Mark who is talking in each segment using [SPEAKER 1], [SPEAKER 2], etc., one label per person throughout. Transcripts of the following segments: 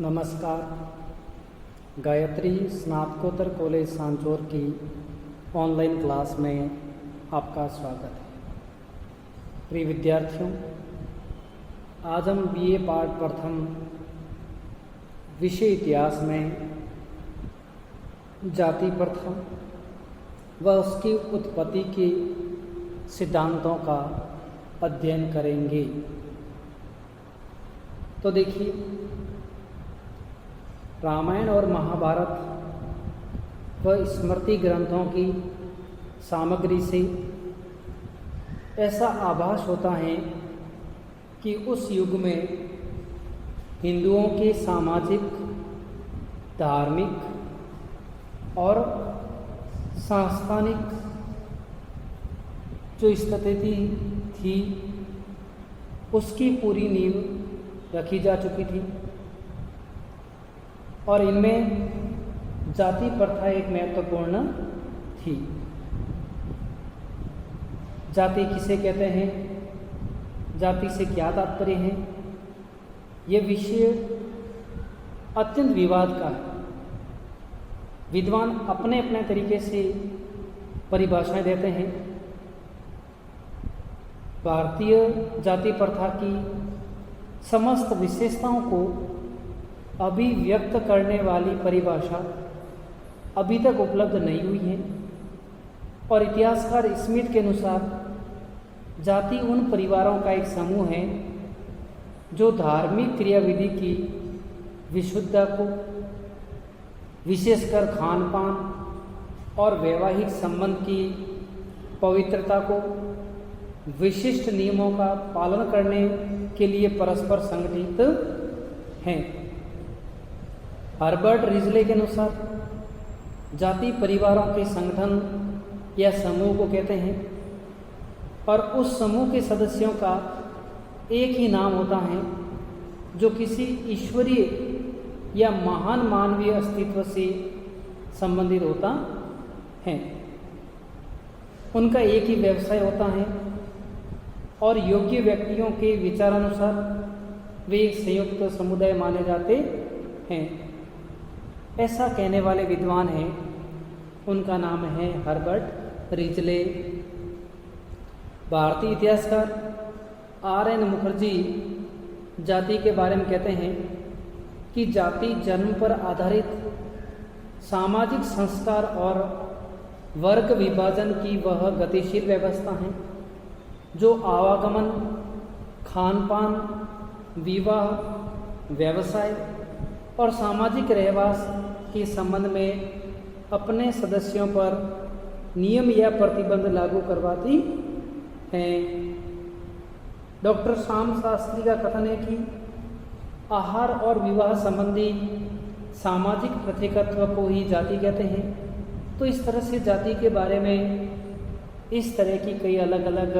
[SPEAKER 1] नमस्कार। गायत्री स्नातकोत्तर कॉलेज सांचौर की ऑनलाइन क्लास में आपका स्वागत है। प्रिय विद्यार्थियों, आज हम बीए पार्ट प्रथम विषय इतिहास में जाति प्रथा व उसकी उत्पत्ति के सिद्धांतों का अध्ययन करेंगे। तो देखिए, रामायण और महाभारत व स्मृति ग्रंथों की सामग्री से ऐसा आभास होता है कि उस युग में हिंदुओं के सामाजिक, धार्मिक और सांस्थानिक जो स्थिति थी उसकी पूरी नींव रखी जा चुकी थी और इनमें जाति प्रथा एक महत्वपूर्ण थी। जाति किसे कहते हैं, जाति से क्या तात्पर्य है, ये विषय अत्यंत विवाद का है। विद्वान अपने अपने तरीके से परिभाषाएं देते हैं। भारतीय जाति प्रथा की समस्त विशेषताओं को अभिव्यक्त करने वाली परिभाषा अभी तक उपलब्ध नहीं हुई है और इतिहासकार स्मिथ के अनुसार जाति उन परिवारों का एक समूह है जो धार्मिक क्रियाविधि की विशुद्धता को, विशेषकर खान पान और वैवाहिक संबंध की पवित्रता को, विशिष्ट नियमों का पालन करने के लिए परस्पर संगठित हैं। हर्बर्ट रिजले के अनुसार जाति परिवारों के संगठन या समूह को कहते हैं और उस समूह के सदस्यों का एक ही नाम होता है जो किसी ईश्वरीय या महान मानवीय अस्तित्व से संबंधित होता है। उनका एक ही व्यवसाय होता है और योग्य व्यक्तियों के विचारानुसार वे एक संयुक्त समुदाय माने जाते हैं। ऐसा कहने वाले विद्वान हैं, उनका नाम है हर्बर्ट रिजले। भारतीय इतिहासकार R.N. मुखर्जी जाति के बारे में कहते हैं कि जाति जन्म पर आधारित सामाजिक संस्कार और वर्ग विभाजन की वह गतिशील व्यवस्था है जो आवागमन, खान पान, विवाह, व्यवसाय और सामाजिक रहवास के संबंध में अपने सदस्यों पर नियम या प्रतिबंध लागू करवाती हैं। डॉक्टर श्याम शास्त्री का कथन है कि आहार और विवाह संबंधी सामाजिक प्रतिकत्व को ही जाति कहते हैं। तो इस तरह से जाति के बारे में इस तरह की कई अलग अलग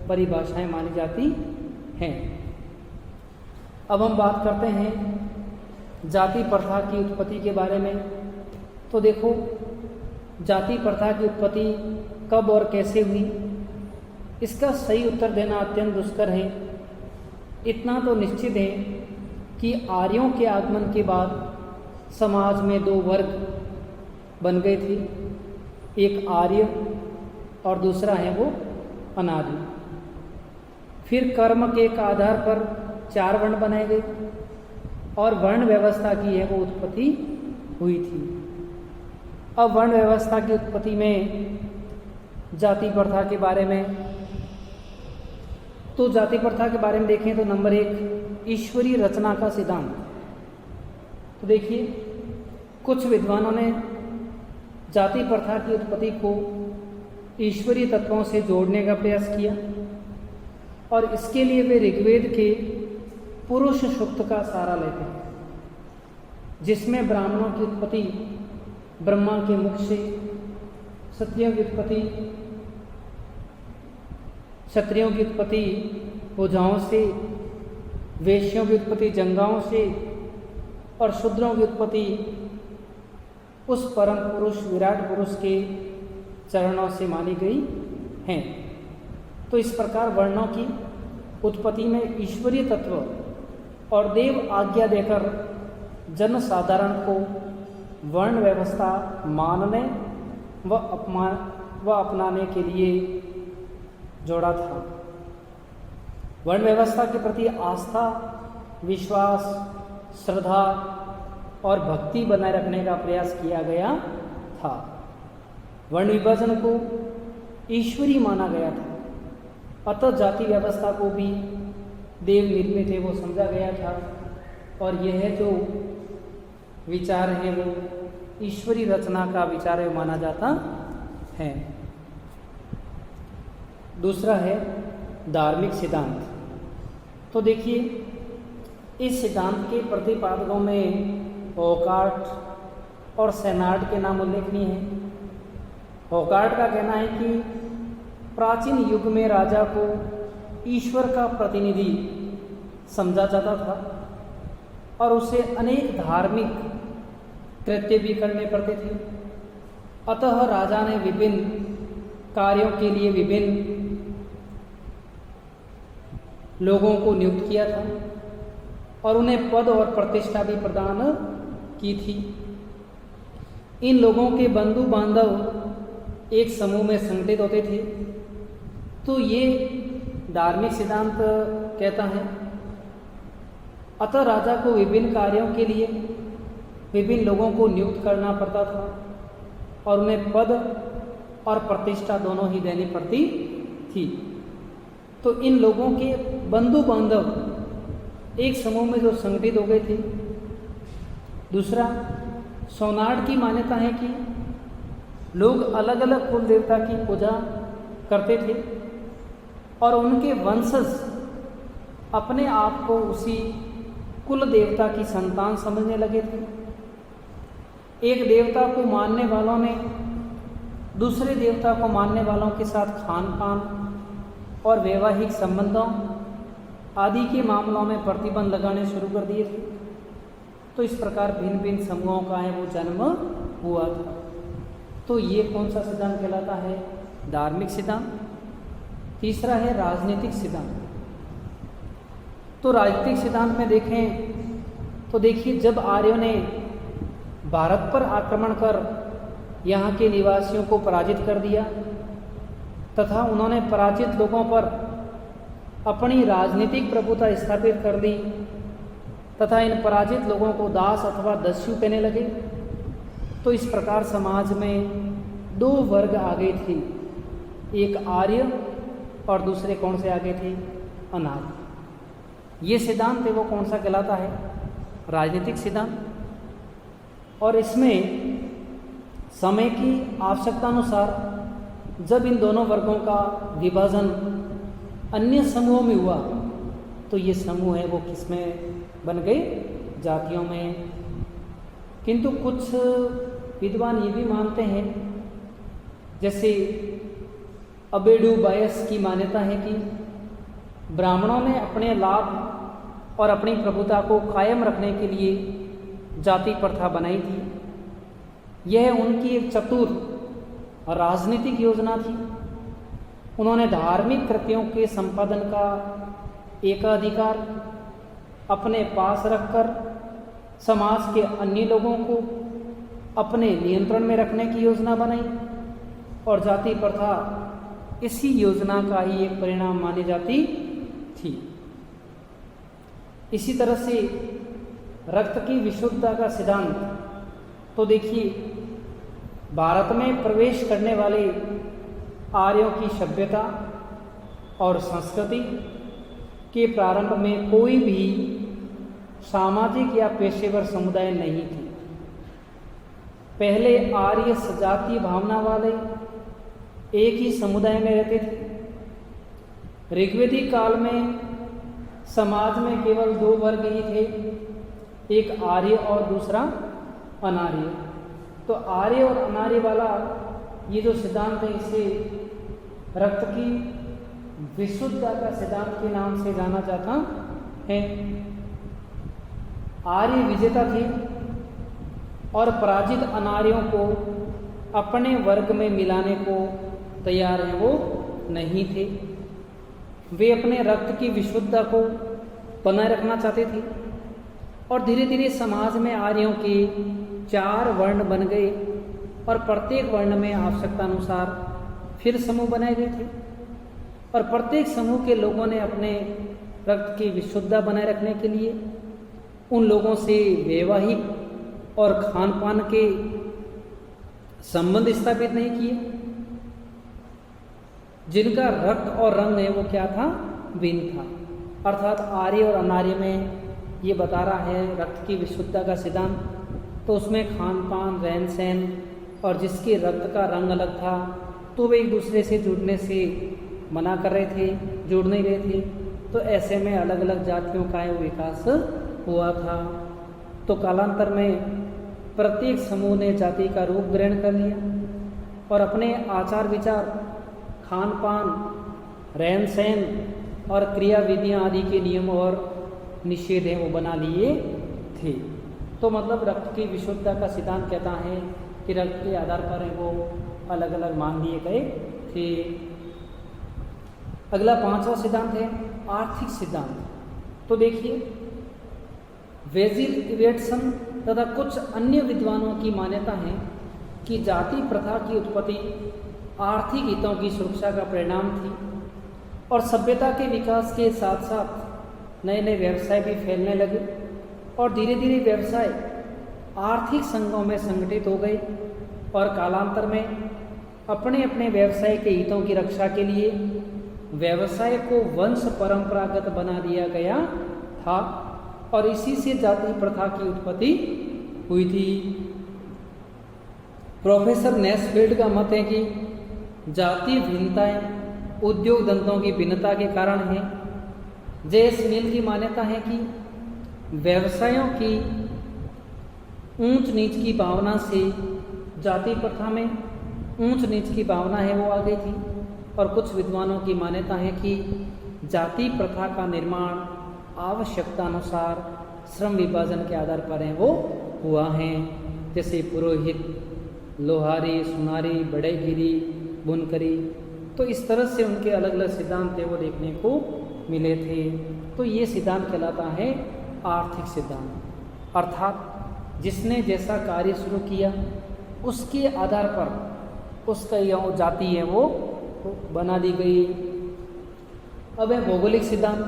[SPEAKER 1] परिभाषाएं मानी जाती हैं। अब हम बात करते हैं जाति प्रथा की उत्पत्ति के बारे में। तो देखो, जाति प्रथा की उत्पत्ति कब और कैसे हुई, इसका सही उत्तर देना अत्यंत दुष्कर है। इतना तो निश्चित है कि आर्यों के आगमन के बाद समाज में दो वर्ग बन गए थे, एक आर्य और दूसरा है वो अनार्य। फिर कर्म के एक आधार पर 4 वर्ण बनाए गए और वर्ण व्यवस्था की है वो उत्पत्ति हुई थी। अब वर्ण व्यवस्था की उत्पत्ति में जाति प्रथा के बारे में, तो जाति प्रथा के बारे में देखें तो नंबर 1 ईश्वरीय रचना का सिद्धांत। तो देखिए, कुछ विद्वानों ने जाति प्रथा की उत्पत्ति को ईश्वरीय तत्वों से जोड़ने का प्रयास किया और इसके लिए वे ऋग्वेद के पुरुष सूक्त का सहारा लेते हैं, जिसमें ब्राह्मणों की उत्पत्ति ब्रह्मा के मुख से, क्षत्रियों की उत्पत्ति भुजाओं से, वैश्यों की उत्पत्ति जंघाओं से और शूद्रों की उत्पत्ति उस परम पुरुष विराट पुरुष के चरणों से मानी गई हैं। तो इस प्रकार वर्णों की उत्पत्ति में ईश्वरीय तत्व और देव आज्ञा देकर जनसाधारण को वर्ण व्यवस्था मानने व अपनाने के लिए जोड़ा था। वर्ण व्यवस्था के प्रति आस्था, विश्वास, श्रद्धा और भक्ति बनाए रखने का प्रयास किया गया था। वर्ण विभाजन को ईश्वरी माना गया था, अतः जाति व्यवस्था को भी देव निर्मित है वो समझा गया था, और यह जो विचार है वो ईश्वरी रचना का विचार है माना जाता है। दूसरा है धार्मिक सिद्धांत। तो देखिए, इस सिद्धांत के प्रतिपादकों में ओकार्ट और सेनार्ड के नाम उल्लेखनीय हैं। ओकार्ट का कहना है कि प्राचीन युग में राजा को ईश्वर का प्रतिनिधि समझा जाता था और उसे अनेक धार्मिक कृत्य भी करने पड़ते थे। अतः राजा ने विभिन्न कार्यों के लिए विभिन्न लोगों को नियुक्त किया था और उन्हें पद और प्रतिष्ठा भी प्रदान की थी। इन लोगों के बंधु बांधव एक समूह में संगठित होते थे। तो ये धार्मिक सिद्धांत कहता है, अतः राजा को विभिन्न कार्यों के लिए विभिन्न लोगों को नियुक्त करना पड़ता था और उन्हें पद और प्रतिष्ठा दोनों ही देनी पड़ती थी। तो इन लोगों के बंधु बांधव एक समूह में जो संगठित हो गए थे। दूसरा, सोनार्ड की मान्यता है कि लोग अलग अलग कुल देवता की पूजा करते थे और उनके वंशज अपने आप को उसी कुल देवता की संतान समझने लगे थे। एक देवता को मानने वालों ने दूसरे देवता को मानने वालों के साथ खान पान और वैवाहिक संबंधों आदि के मामलों में प्रतिबंध लगाने शुरू कर दिए थे। तो इस प्रकार भिन्न भिन्न समूहों का है वो जन्म हुआ था। तो ये कौन सा सिद्धांत कहलाता है? धार्मिक सिद्धांत। तीसरा है राजनीतिक सिद्धांत। तो राजनीतिक सिद्धांत में देखें तो देखिए, जब आर्यों ने भारत पर आक्रमण कर यहाँ के निवासियों को पराजित कर दिया तथा उन्होंने पराजित लोगों पर अपनी राजनीतिक प्रभुता स्थापित कर दी तथा इन पराजित लोगों को दास अथवा दस्यु कहने लगे, तो इस प्रकार समाज में दो वर्ग आ गए थे, एक आर्य और दूसरे कौन से आगे थे? अनार्य। ये सिद्धांत है वो कौन सा कहलाता है? राजनीतिक सिद्धांत। और इसमें समय की आवश्यकता अनुसार जब इन दोनों वर्गों का विभाजन अन्य समूहों में हुआ तो ये समूह है वो किसमें बन गए? जातियों में। किंतु कुछ विद्वान ये भी मानते हैं, जैसे अबेडू बायस की मान्यता है कि ब्राह्मणों ने अपने लाभ और अपनी प्रभुता को कायम रखने के लिए जाति प्रथा बनाई थी। यह उनकी एक चतुर राजनीतिक योजना थी। उन्होंने धार्मिक कृत्यों के संपादन का एकाधिकार अपने पास रखकर समाज के अन्य लोगों को अपने नियंत्रण में रखने की योजना बनाई और जाति प्रथा इसी योजना का ही एक परिणाम मानी जाती थी। इसी तरह से रक्त की विशुद्धता का सिद्धांत। तो देखिए, भारत में प्रवेश करने वाले आर्यों की सभ्यता और संस्कृति के प्रारंभ में कोई भी सामाजिक या पेशेवर समुदाय नहीं थे। पहले आर्य सजातीय भावना वाले एक ही समुदाय में रहते थे। ऋग्वेदिक काल में समाज में केवल दो वर्ग ही थे, एक आर्य और दूसरा अनार्य। तो आर्य और अनार्य वाला ये जो सिद्धांत है इसे रक्त की विशुद्धता का सिद्धांत के नाम से जाना जाता है। आर्य विजेता थे और पराजित अनार्यों को अपने वर्ग में मिलाने को तैयार हैं वो नहीं थे। वे अपने रक्त की विशुद्धता को बनाए रखना चाहते थे और धीरे धीरे समाज में आर्यों के 4 वर्ण बन गए और प्रत्येक वर्ण में आवश्यकतानुसार फिर समूह बनाए गए थे और प्रत्येक समूह के लोगों ने अपने रक्त की विशुद्धता बनाए रखने के लिए उन लोगों से वैवाहिक और खान पान के संबंध स्थापित नहीं किए। जिनका रक्त और रंग है वो क्या था? भिन्न था। अर्थात आर्य और अनार्य में ये बता रहा है रक्त की विशुद्धता का सिद्धांत, तो उसमें खान पान, रहन सहन और जिसके रक्त का रंग अलग था तो वे एक दूसरे से जुड़ने से मना कर रहे थे, जुड़ नहीं रहे थे। तो ऐसे में अलग अलग जातियों का विकास हुआ था। तो कालांतर में प्रत्येक समूह ने जाति का रूप ग्रहण कर लिया और अपने आचार विचार, खान पान, रहन सहन और क्रिया विधियाँ आदि के नियम और निषेध हैं वो बना लिए थे। तो मतलब रक्त की विशुद्धता का सिद्धांत कहता है कि रक्त के आधार पर वो अलग अलग मान लिए गए थे। अगला 5वां सिद्धांत है आर्थिक सिद्धांत। तो देखिए, वेजिल इवेटसन तथा कुछ अन्य विद्वानों की मान्यता है कि जाति प्रथा की उत्पत्ति आर्थिक हितों की सुरक्षा का परिणाम थी और सभ्यता के विकास के साथ साथ नए नए व्यवसाय भी फैलने लगे और धीरे धीरे व्यवसाय आर्थिक संघों में संगठित हो गए और कालांतर में अपने अपने व्यवसाय के हितों की रक्षा के लिए व्यवसाय को वंश परंपरागत बना दिया गया था और इसी से जाति प्रथा की उत्पत्ति हुई थी। प्रोफेसर नेस्फील्ड का मत है कि जाति भिन्नताएं उद्योग धंधों की भिन्नता के कारण है। जेएस मिल की मान्यता है कि व्यवसायों की ऊंच नीच की भावना से जाति प्रथा में ऊंच नीच की भावना है वो आ गई थी और कुछ विद्वानों की मान्यता है कि जाति प्रथा का निर्माण आवश्यकता अनुसार श्रम विभाजन के आधार पर है वो हुआ है। जैसे पुरोहित, लोहारी, सुनारी, बड़ेगिरी, बुनकरी। तो इस तरह से उनके अलग अलग सिद्धांत थे वो देखने को मिले थे। तो ये सिद्धांत कहलाता है आर्थिक सिद्धांत। अर्थात जिसने जैसा कार्य शुरू किया उसके आधार पर उसका यह जाति है वो बना दी गई। अब है भौगोलिक सिद्धांत।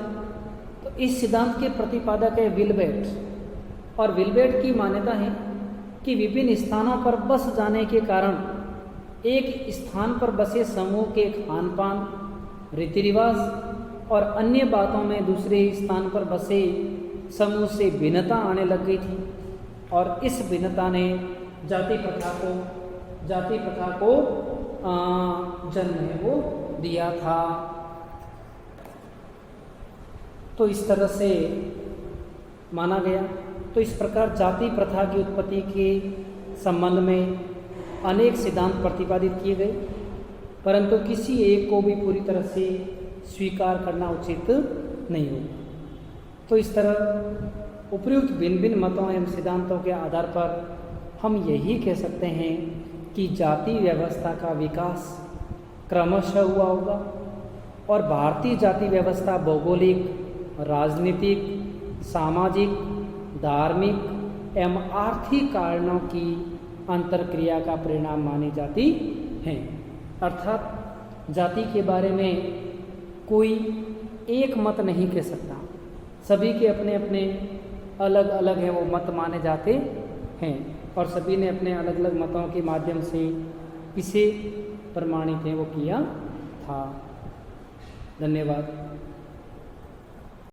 [SPEAKER 1] तो इस सिद्धांत के प्रतिपादक है विलबेट और विलबेट की मान्यता है कि विभिन्न स्थानों पर बस जाने के कारण एक स्थान पर बसे समूह के खान पान, रीति रिवाज और अन्य बातों में दूसरे स्थान पर बसे समूह से भिन्नता आने लग गई थी और इस भिन्नता ने जाति प्रथा को जन्म है वो दिया था। तो इस तरह से माना गया। तो इस प्रकार जाति प्रथा की उत्पत्ति के संबंध में अनेक सिद्धांत प्रतिपादित किए गए, परंतु किसी एक को भी पूरी तरह से स्वीकार करना उचित नहीं होगा। तो इस तरह उपयुक्त भिन्न भिन्न मतों एवं सिद्धांतों के आधार पर हम यही कह सकते हैं कि जाति व्यवस्था का विकास क्रमशः हुआ होगा और भारतीय जाति व्यवस्था भौगोलिक, राजनीतिक, सामाजिक, धार्मिक एवं आर्थिक कारणों की अंतरक्रिया का परिणाम मानी जाती है। अर्थात जाति के बारे में कोई एक मत नहीं कह सकता, सभी के अपने अपने अलग अलग हैं वो मत माने जाते हैं और सभी ने अपने अलग अलग मतों के माध्यम से इसे प्रमाणित है वो किया था। धन्यवाद।